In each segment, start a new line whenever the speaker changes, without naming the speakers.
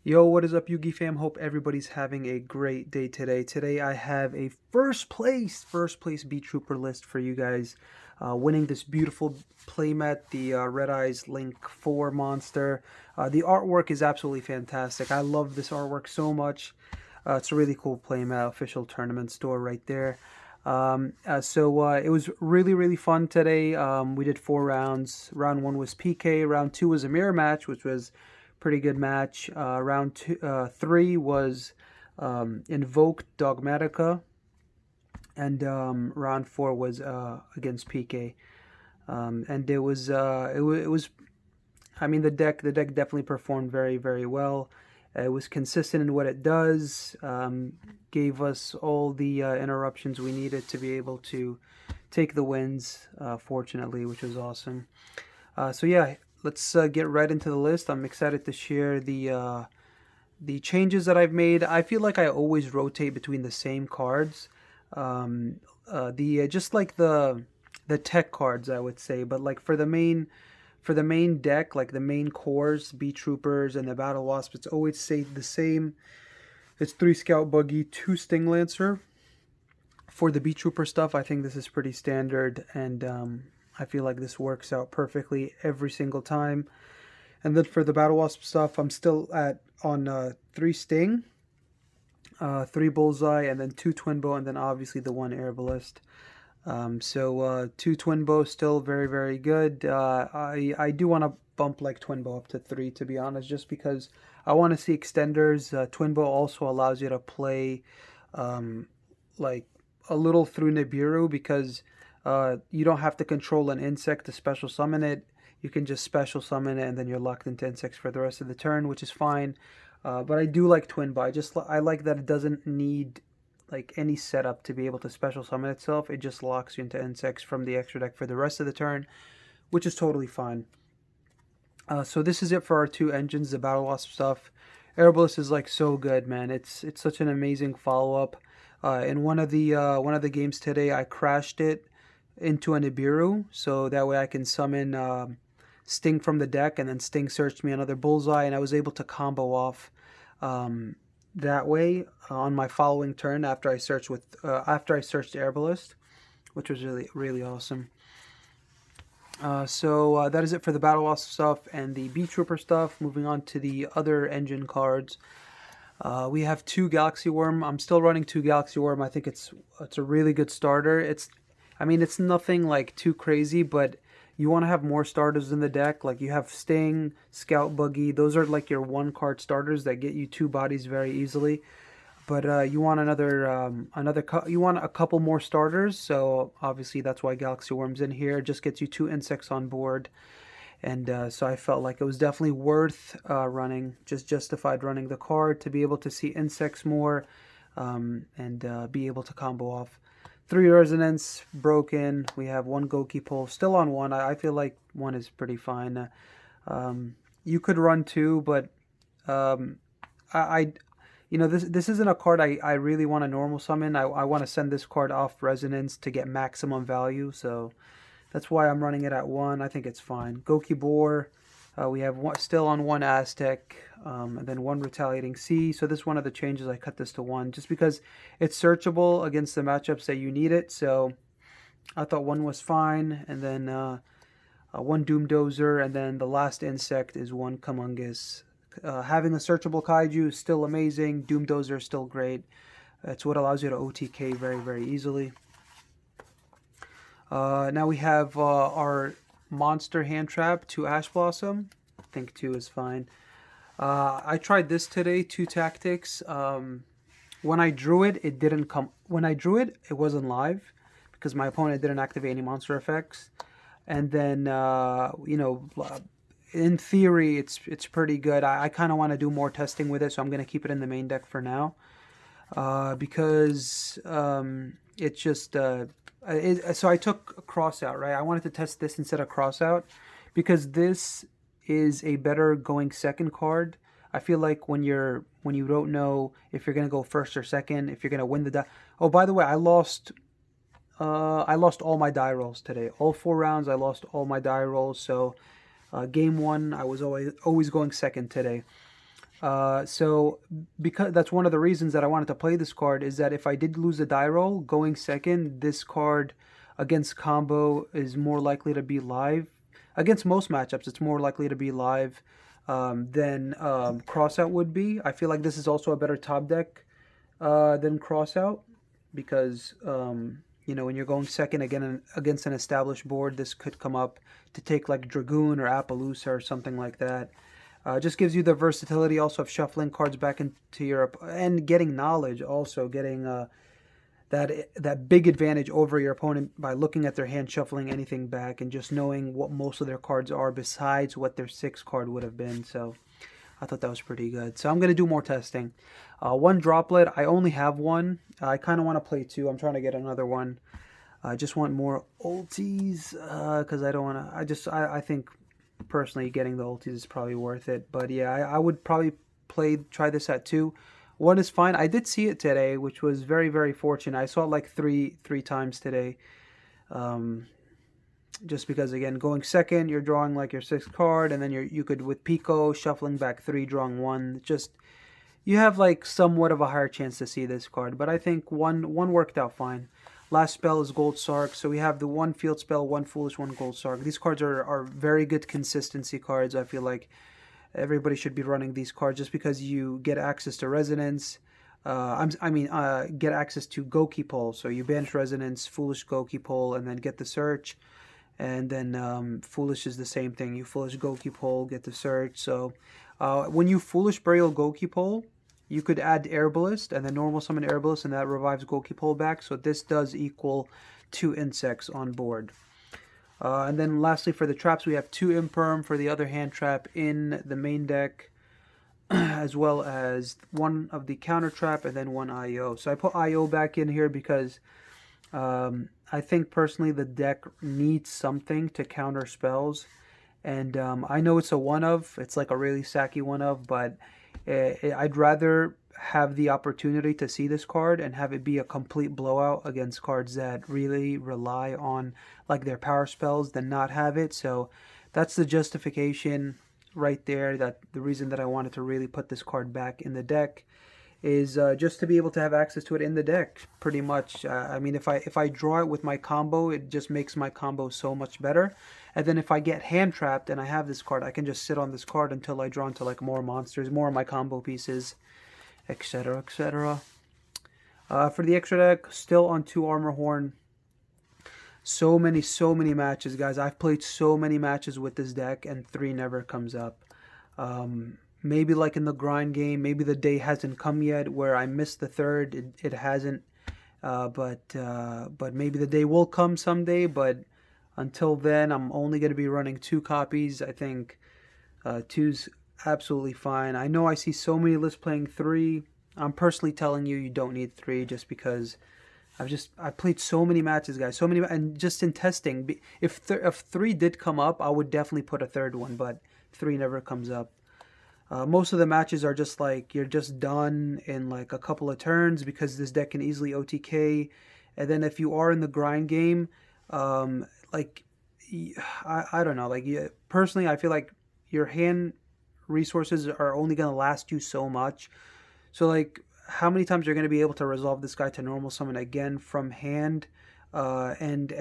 Yo, what is up, Yugi fam? Hope everybody's having a great day today. Today I have a first place Beetrooper list for you guys. Winning this beautiful playmat, the Red Eyes Link 4 monster. The artwork is absolutely fantastic. I love this artwork so much. It's a really cool playmat, official tournament store right there. It was really fun today. We did 4 rounds. Round 1 was PK. Round 2 was a mirror match, which was pretty good match. Round 3 was Invoked Dogmatica, and round 4 was against PK. And it was. I mean, the deck definitely performed very well. It was consistent in what it does. Gave us all the interruptions we needed to be able to take the wins. Fortunately, which was awesome. So yeah, let's get right into the list. I'm excited to share the changes that I've made. I feel like I always rotate between the same cards. The Just like the tech cards, I would say, but like for the main deck, like the main cores, Beetroopers and the Battle Wasp, it's always say the same. It's 3 Scout Buggy, 2 Sting Lancer. For the Beetrooper stuff, I think this is pretty standard, and I feel like this works out perfectly every single time. And then for the Battle Wasp stuff, I'm still at on 3 Sting, 3 Bullseye, and then 2 Twin Bow, and then obviously the 1 Air Ballist. 2 Twin Bow still very good. I do want to bump like Twin Bow up to 3, to be honest, just because I want to see extenders. Twin Bow also allows you to play like a little through Nibiru, because you don't have to control an insect to special summon it. You can just special summon it, and then you're locked into insects for the rest of the turn, which is fine. But I do like Twin Bow. I like that it doesn't need like any setup to be able to special summon itself. It just locks you into insects from the extra deck for the rest of the turn, which is totally fine. So this is it for our 2 engines, the Battle Wasp stuff. Airblast is like so good, man. It's such an amazing follow up. In one of the games today, I crashed it into a Nibiru, so that way I can summon Sting from the deck, and then Sting searched me another Bullseye, and I was able to combo off that way on my following turn after I searched Airbalist, which was really awesome. That is it for the Battle Wasp stuff and the Beetrooper stuff. Moving on to the other engine cards. We have 2 Galaxy Worm. I'm still running 2 Galaxy Worm. I think it's a really good starter. It's nothing like too crazy, but you want to have more starters in the deck. Like you have Sting, Scout Buggy. Those are like your 1-card starters that get you 2 bodies very easily. But you want you want a couple more starters. So obviously that's why Galaxy Worm's in here. It just gets you 2 insects on board. And so I felt like it was definitely worth running, just justified running the card to be able to see insects more, and be able to combo off. 3 Resonance, broken. We have 1 Goki Pull, still on 1. I feel like 1 is pretty fine. You could run 2, but I this isn't a card I really want to normal summon. I want to send this card off Resonance to get maximum value, so that's why I'm running it at 1. I think it's fine. Goki Boar, we have still on 1 Aztec, and then 1 Retaliating Sea. So this is one of the changes. I cut this to 1 just because it's searchable against the matchups that you need it. So I thought 1 was fine. And then 1 Doom Dozer, and then the last insect is 1 Kamungus. Having a searchable Kaiju is still amazing. Doom Dozer is still great. It's what allows you to OTK very easily. Now we have our Monster Hand Trap, 2 Ash Blossom. I think 2 is fine. I tried this today, 2 Tactics. When I drew it, it didn't come. When I drew it, it wasn't live because my opponent didn't activate any monster effects. And then, in theory, it's pretty good. I kind of want to do more testing with it, so I'm going to keep it in the main deck for now. Because it's just... so I took Crossout, right? I wanted to test this instead of Crossout because this is a better going second card. I feel like when you don't know if you're gonna go first or second, if you're gonna win the die. Oh, by the way, I lost all my die rolls today. All 4 rounds, I lost all my die rolls. So game 1, I was always going second today. So because that's one of the reasons that I wanted to play this card is that if I did lose a die roll, going second, this card against combo is more likely to be live. Against most matchups, it's more likely to be live than crossout would be. I feel like this is also a better top deck than crossout because you know, when you're going second again against an established board, this could come up to take like Dragoon or Appaloosa or something like that. Just gives you the versatility also of shuffling cards back into your and getting knowledge, also getting that big advantage over your opponent by looking at their hand, shuffling anything back, and just knowing what most of their cards are besides what their 6 card would have been. So I thought that was pretty good. So I'm going to do more testing. One droplet, I only have one. I kind of want to play 2. I'm trying to get another one. I just want more ulties because I don't want to. I think personally getting the ultis is probably worth it. But yeah, I would probably try this at 2. 1 is fine. I did see it today, which was very, very fortunate. I saw it like three times today. Just because, again, going second, you're drawing like your 6th card, and then you could, with Pico, shuffling back 3, drawing 1. Just, you have like somewhat of a higher chance to see this card. But I think one worked out fine. Last spell is Gold Sark, so we have the 1 field spell, 1 foolish, 1 Gold Sark. These cards are very good consistency cards. I feel like everybody should be running these cards just because you get access to Resonance. Get access to Goki Pole. So you banish Resonance, Foolish Goki Pole, and then get the Search. And then Foolish is the same thing. You Foolish Goki Pole, get the Search. So when you Foolish Burial Goki Pole, you could add Airbalist and then normal summon Airbalist, and that revives Goki Pole back. So this does equal 2 insects on board. And then lastly for the traps, we have 2 Imperm for the other hand trap in the main deck, as well as 1 of the counter trap and then 1 IO. So I put IO back in here because I think personally the deck needs something to counter spells. And I know it's a one-of, it's like a really sacky one-of, but I'd rather have the opportunity to see this card and have it be a complete blowout against cards that really rely on like their power spells than not have it. So that's the justification right there, that the reason that I wanted to really put this card back in the deck is just to be able to have access to it in the deck, pretty much. I mean, if I draw it with my combo, it just makes my combo so much better. And then if I get hand trapped and I have this card, I can just sit on this card until I draw into like more monsters, more of my combo pieces, etc., etc. For the extra deck, still on 2 Armor Horn. So many matches, guys. I've played so many matches with this deck, and 3 never comes up. Maybe like in the grind game, maybe the day hasn't come yet where I missed the 3rd. It hasn't, but maybe the day will come someday. But until then, I'm only going to be running 2 copies. I think 2's absolutely fine. I know I see so many lists playing 3. I'm personally telling you, you don't need 3 just because I've played so many matches, guys. So many, and just in testing, if 3 did come up, I would definitely put a 3rd one, but 3 never comes up. Most of the matches are just like, you're just done in like a couple of turns because this deck can easily OTK. And then if you are in the grind game, like, I don't know, like, personally, I feel like your hand resources are only going to last you so much. So, like, how many times you're going to be able to resolve this guy to normal summon again from hand? And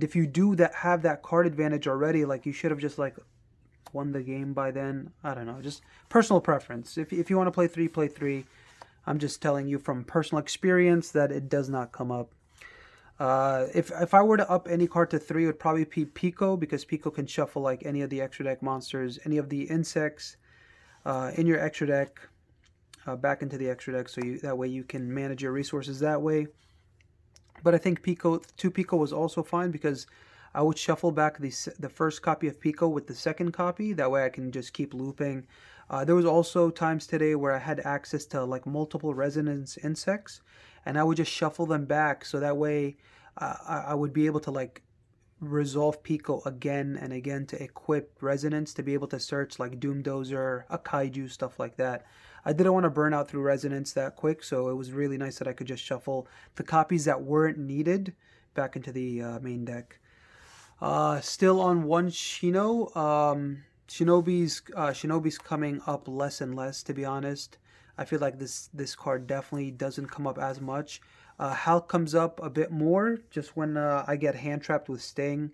if you do have that card advantage already, like, you should have just, like, won the game by then. I don't know, just personal preference. If you want to play 3, play 3. I'm just telling you from personal experience that it does not come up. If I were to up any card to 3, it would probably be Pico, because Pico can shuffle like any of the extra deck monsters, any of the insects in your extra deck back into the extra deck, so that way you can manage your resources that way. But I think 2 Pico was also fine because I would shuffle back the first copy of Pico with the second copy. That way I can just keep looping. There was also times today where I had access to like multiple resonance insects, and I would just shuffle them back, so that way I would be able to like resolve Pico again and again to equip resonance to be able to search like Doom Dozer, a Kaiju, stuff like that. I didn't want to burn out through resonance that quick, so it was really nice that I could just shuffle the copies that weren't needed back into the main deck. Still on 1 Shino. Shinobi's coming up less and less, to be honest. I feel like this card definitely doesn't come up as much. Hulk comes up a bit more just when I get hand trapped with Sting,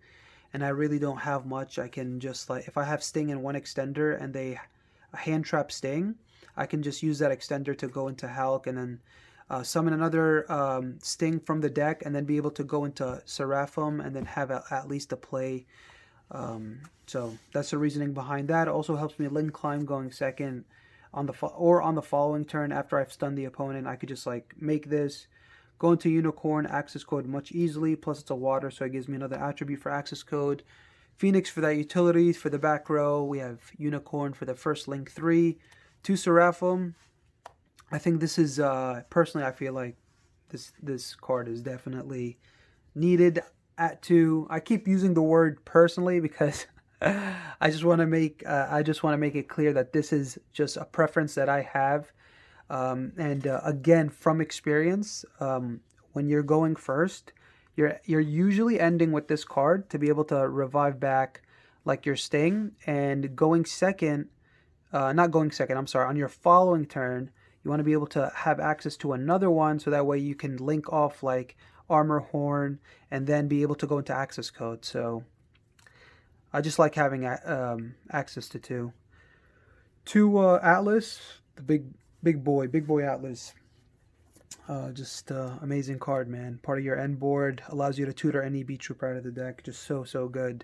and I really don't have much. I can just, like, if I have Sting in one extender and they hand trap Sting, I can just use that extender to go into Hulk and then summon another Sting from the deck, and then be able to go into Seraphim and then have at least a play. So that's the reasoning behind that. It also helps me Link Climb going second on the following turn after I've stunned the opponent. I could just like make this, go into Unicorn, access code much easily. Plus it's a water, so it gives me another attribute for access code. Phoenix for that utility. For the back row, we have Unicorn for the first Link 3. 2 Seraphim. I think this is, personally, I feel like this card is definitely needed at 2. I keep using the word personally because I just want to make it clear that this is just a preference that I have. Again, from experience, when you're going first, you're usually ending with this card to be able to revive back like your Sting, and going second, not going second, I'm sorry, on your following turn, you want to be able to have access to another one, so that way you can link off like Armor Horn and then be able to go into access code. So I just like having access to 2. 2 Atlas, the big boy Atlas. Just amazing card, man. Part of your end board, allows you to tutor any Beetrooper out of the deck. Just so good.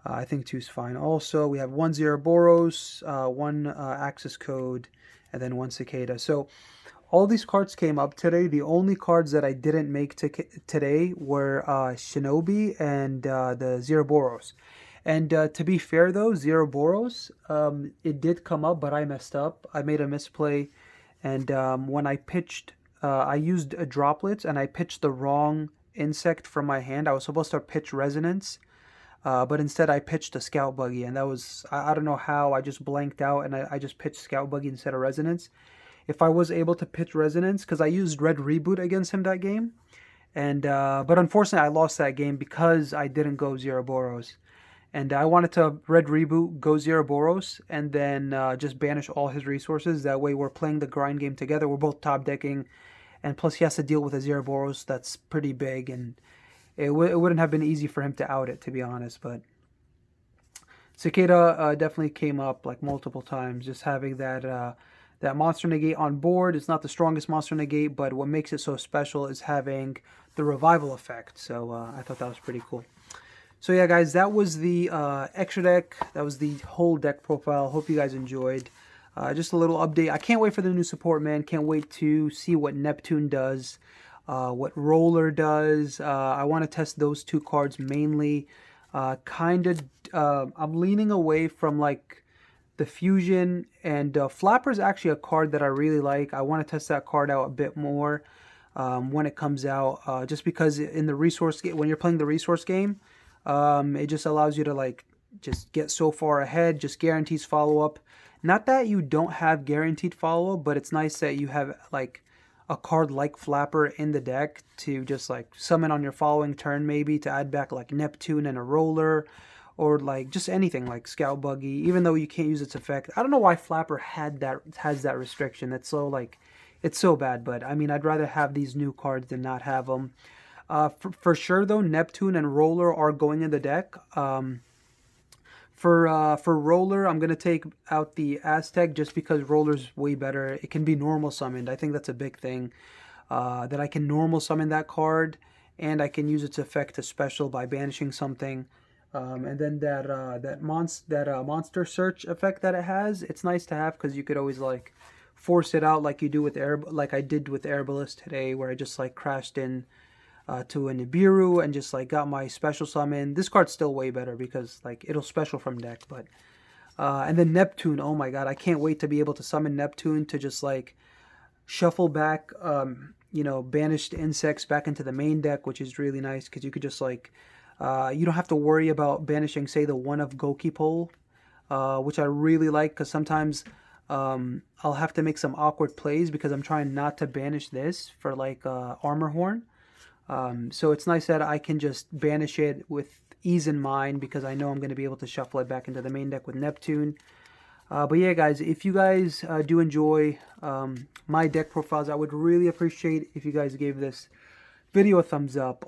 I think 2's fine. Also, we have 1 Boros, 1 access code, and then 1 Cicada. So all these cards came up today. The only cards that I didn't make today were Shinobi and the Boros. And to be fair though, Boros, it did come up, but I messed up. I made a misplay, and when I pitched, I used droplets, and I pitched the wrong insect from my hand. I was supposed to pitch Resonance, but instead I pitched a Scout Buggy, and that was, I don't know how, I just blanked out, and I just pitched Scout Buggy instead of Resonance. If I was able to pitch Resonance, because I used Red Reboot against him that game, and but unfortunately I lost that game because I didn't go Boros. And I wanted to Red Reboot, go Boros, and then just banish all his resources. That way we're playing the grind game together. We're both top decking, and plus he has to deal with a Boros that's pretty big, and it wouldn't have been easy for him to out it, to be honest. But Cicada definitely came up like multiple times. Just having that monster negate on board. It's not the strongest monster negate, but what makes it so special is having the revival effect. So I thought that was pretty cool. So yeah, guys, that was the extra deck. That was the whole deck profile. Hope you guys enjoyed. Just a little update. I can't wait for the new support, man. Can't wait to see what Neptune does, what Roller does. I want to test those 2 cards mainly. I'm leaning away from like the Fusion, and Flapper is actually a card that I really like. I want to test that card out a bit more when it comes out, just because in the resource when you're playing the resource game, it just allows you to like just get so far ahead, just guarantees follow-up. Not that you don't have guaranteed follow-up, but it's nice that you have like a card like Flapper in the deck to just like summon on your following turn, maybe to add back like Neptune and a Roller, or like just anything like Scout Buggy, even though you can't use its effect. I don't know why Flapper has that restriction. It's so like, it's so bad, but I mean, I'd rather have these new cards than not have them. For sure though, Neptune and Roller are going in the deck. For Roller, I'm going to take out the Aztec just because Roller's way better. It can be normal summoned. I think that's a big thing, that I can normal summon that card, and I can use its effect to special by banishing something. And then that monster search effect that it has, it's nice to have because you could always like force it out like you do with like I did with Herbalist today, where I just like crashed in to a Nibiru and just like got my special summon. This card's still way better because like it'll special from deck. But and then Neptune, oh my god, I can't wait to be able to summon Neptune to just like shuffle back you know, banished insects back into the main deck, which is really nice because you could just like you don't have to worry about banishing, say, the one of Goki Pole, which I really like because sometimes I'll have to make some awkward plays because I'm trying not to banish this for like Armor Horn. So it's nice that I can just banish it with ease in mind, because I know I'm going to be able to shuffle it back into the main deck with Neptune. But yeah, guys, if you guys do enjoy my deck profiles, I would really appreciate if you guys gave this video a thumbs up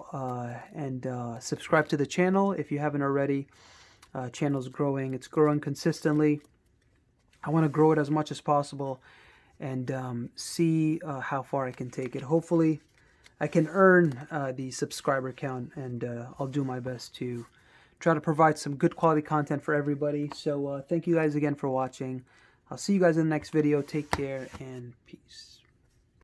and subscribe to the channel if you haven't already. Channel's growing. It's growing consistently. I want to grow it as much as possible and see how far I can take it. Hopefully, I can earn the subscriber count, and I'll do my best to try to provide some good quality content for everybody. So thank you guys again for watching. I'll see you guys in the next video. Take care and peace.